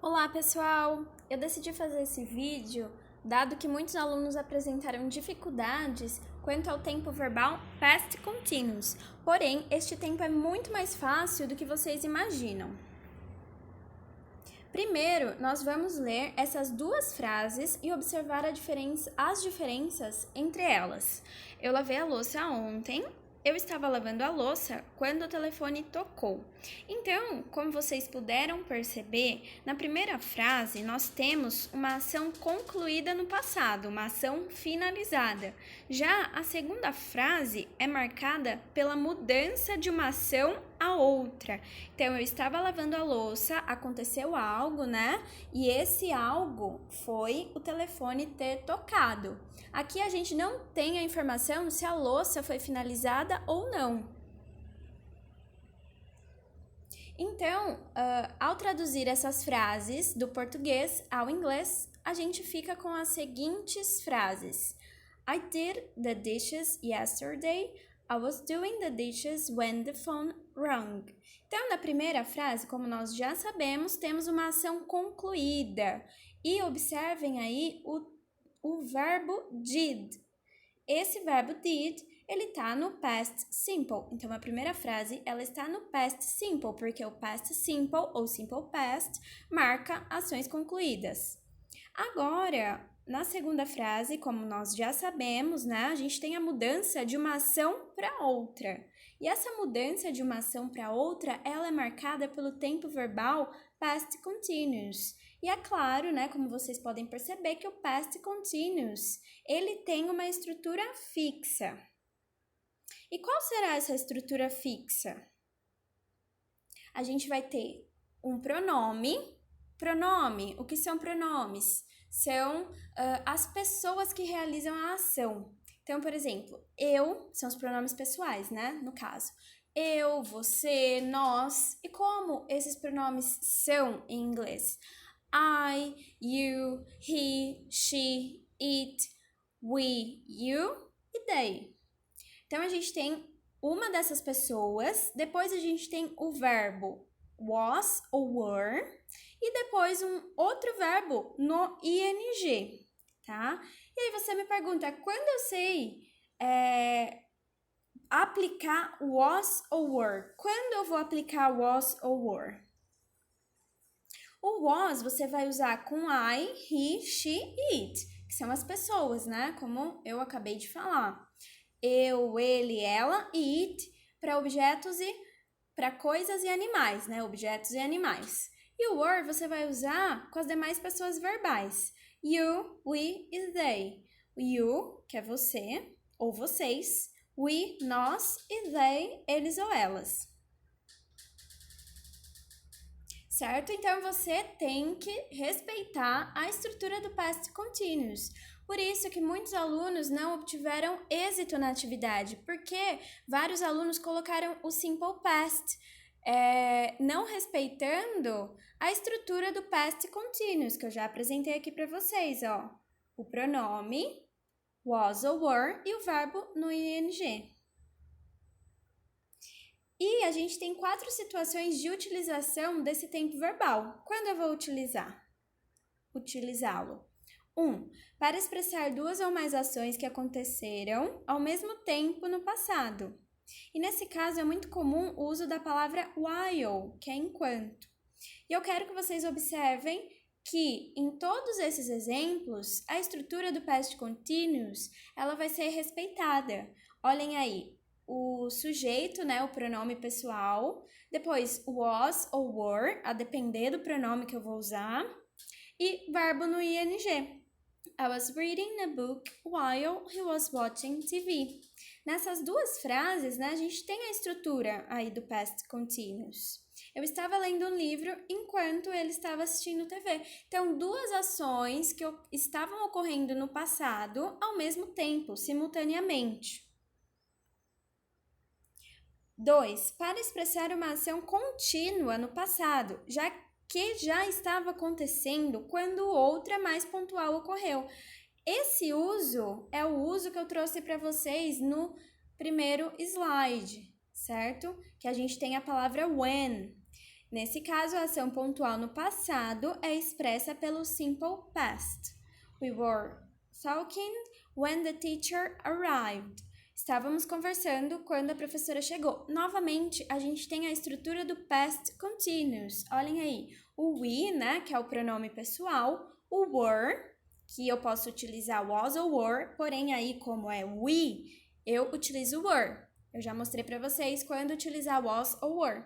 Olá pessoal! Eu decidi fazer esse vídeo dado que muitos alunos apresentaram dificuldades quanto ao tempo verbal past continuous, porém este tempo é muito mais fácil do que vocês imaginam. Primeiro, nós vamos ler essas duas frases e observar as diferenças entre elas. Eu lavei a louça ontem. Eu estava lavando a louça quando o telefone tocou. Então, como vocês puderam perceber, na primeira frase nós temos uma ação concluída no passado, uma ação finalizada. Já a segunda frase é marcada pela mudança de uma ação a outra. Então, eu estava lavando a louça, aconteceu algo, né? E esse algo foi o telefone ter tocado. Aqui a gente não tem a informação se a louça foi finalizada ou não. Então, ao traduzir essas frases do português ao inglês, a gente fica com as seguintes frases. I did the dishes yesterday. I was doing the dishes when the phone rang. Então, na primeira frase, como nós já sabemos, temos uma ação concluída. E observem aí o verbo did. Esse verbo did, ele está no past simple. Então, a primeira frase, ela está no past simple, porque o past simple, ou simple past, marca ações concluídas. Agora, na segunda frase, como nós já sabemos, né, a gente tem a mudança de uma ação para outra. E essa mudança de uma ação para outra, ela é marcada pelo tempo verbal past continuous. E é claro, né, como vocês podem perceber, que o past continuous, ele tem uma estrutura fixa. E qual será essa estrutura fixa? A gente vai ter um pronome. Pronome, o que são pronomes? São as pessoas que realizam a ação. Então, por exemplo, eu, são os pronomes pessoais, né, no caso. Eu, você, nós. E como esses pronomes são em inglês? I, you, he, she, it, we, you e they. Então, a gente tem uma dessas pessoas, depois a gente tem o verbo was ou were, e depois um outro verbo no ing, tá? E aí você me pergunta, quando eu sei aplicar was ou were? Quando eu vou aplicar was ou were? O was você vai usar com I, he, she, it, que são as pessoas, né? Como eu acabei de falar. Eu, ele, ela e it para objetos e para coisas e animais, né? Objetos e animais. E o were você vai usar com as demais pessoas verbais. You, we e they. You, que é você ou vocês. We, nós e they, eles ou elas. Certo? Então, você tem que respeitar a estrutura do past continuous. Por isso que muitos alunos não obtiveram êxito na atividade, porque vários alunos colocaram o simple past, não respeitando a estrutura do past continuous, que eu já apresentei aqui para vocês, ó. O pronome, was ou were, e o verbo no ing. E a gente tem 4 situações de utilização desse tempo verbal. Quando eu vou utilizá-lo? 1. Para expressar duas ou mais ações que aconteceram ao mesmo tempo no passado. E nesse caso é muito comum o uso da palavra while, que é enquanto. E eu quero que vocês observem que em todos esses exemplos, a estrutura do past continuous, ela vai ser respeitada. Olhem aí. O sujeito, né, o pronome pessoal, depois was ou were, a depender do pronome que eu vou usar, e verbo no ing. I was reading a book while he was watching TV. Nessas duas frases, né, a gente tem a estrutura aí do past continuous. Eu estava lendo um livro enquanto ele estava assistindo TV. Então, duas ações que estavam ocorrendo no passado ao mesmo tempo, simultaneamente. 2. Para expressar uma ação contínua no passado, já que já estava acontecendo quando outra mais pontual ocorreu. Esse uso é o uso que eu trouxe para vocês no primeiro slide, certo? Que a gente tem a palavra when. Nesse caso, a ação pontual no passado é expressa pelo simple past. We were talking when the teacher arrived. Estávamos conversando quando a professora chegou. Novamente, a gente tem a estrutura do past continuous. Olhem aí, o we, né, que é o pronome pessoal, o were, que eu posso utilizar was ou were, porém aí como é we, eu utilizo were. Eu já mostrei para vocês quando utilizar was ou were.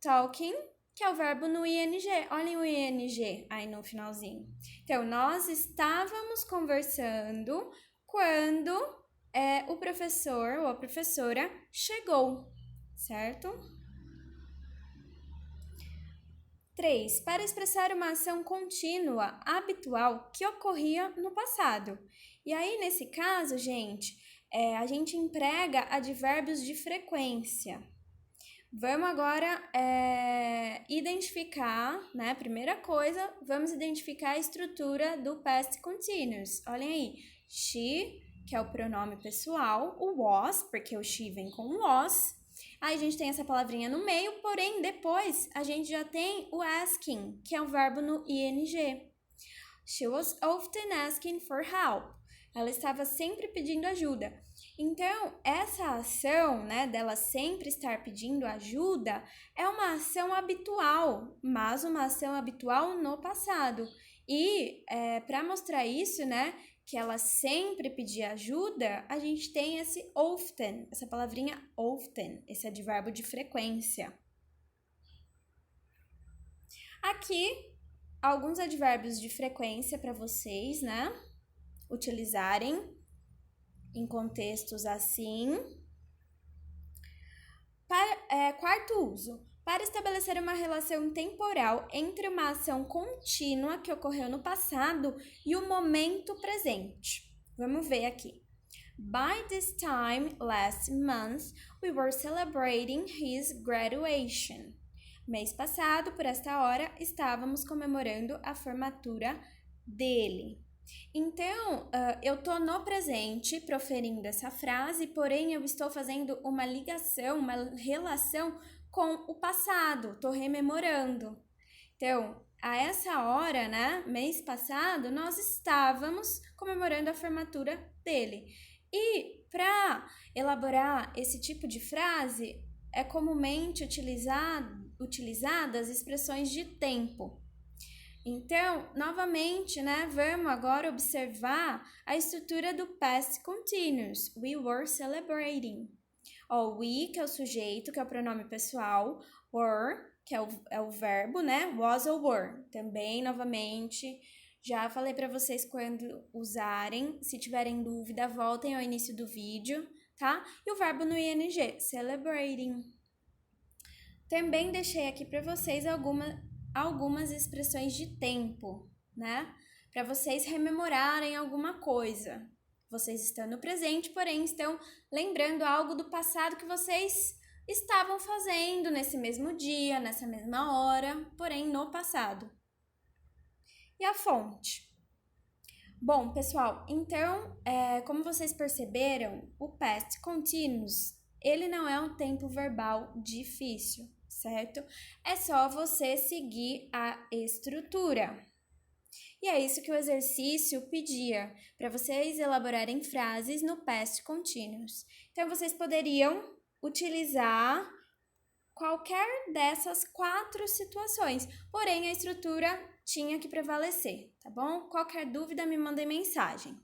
Talking, que é o verbo no ing. Olhem o ing aí no finalzinho. Então, nós estávamos conversando quando o professor ou a professora chegou, certo? 3. Para expressar uma ação contínua, habitual, que ocorria no passado. E aí, nesse caso, gente, a gente emprega advérbios de frequência. Vamos agora identificar, né? Primeira coisa, vamos identificar a estrutura do past continuous. Olhem aí, she, que é o pronome pessoal, o was, porque o she vem com o was. Aí a gente tem essa palavrinha no meio, porém depois a gente já tem o asking, que é o verbo no ing. She was often asking for help. Ela estava sempre pedindo ajuda. Então, essa ação, né, dela sempre estar pedindo ajuda, é uma ação habitual, mas uma ação habitual no passado. E, para mostrar isso, né, que ela sempre pedia ajuda, a gente tem esse often, essa palavrinha often, esse advérbio de frequência. Aqui, alguns advérbios de frequência para vocês, né, utilizarem em contextos assim. Quarto uso. Para estabelecer uma relação temporal entre uma ação contínua que ocorreu no passado e o momento presente. Vamos ver aqui. By this time last month, we were celebrating his graduation. Mês passado, por esta hora, estávamos comemorando a formatura dele. Então, eu tô no presente proferindo essa frase, porém eu estou fazendo uma ligação, uma relação com o passado, tô rememorando. Então, a essa hora, né, mês passado, nós estávamos comemorando a formatura dele. E para elaborar esse tipo de frase, é comumente utilizadas expressões de tempo. Então, novamente, né, vamos agora observar a estrutura do past continuous. We were celebrating. We, que é o sujeito, que é o pronome pessoal. Were, que é o verbo, né? Was ou were. Também, novamente, já falei para vocês quando usarem. Se tiverem dúvida, voltem ao início do vídeo, tá? E o verbo no ing, celebrating. Também deixei aqui para vocês algumas expressões de tempo, né? Para vocês rememorarem alguma coisa. Vocês estão no presente, porém estão lembrando algo do passado que vocês estavam fazendo nesse mesmo dia, nessa mesma hora, porém no passado. E a fonte? Bom, pessoal, então, como vocês perceberam, o past continuous, ele não é um tempo verbal difícil, certo? É só você seguir a estrutura. E é isso que o exercício pedia, para vocês elaborarem frases no past continuous. Então, vocês poderiam utilizar qualquer dessas 4 situações, porém a estrutura tinha que prevalecer, tá bom? Qualquer dúvida, me mandem mensagem.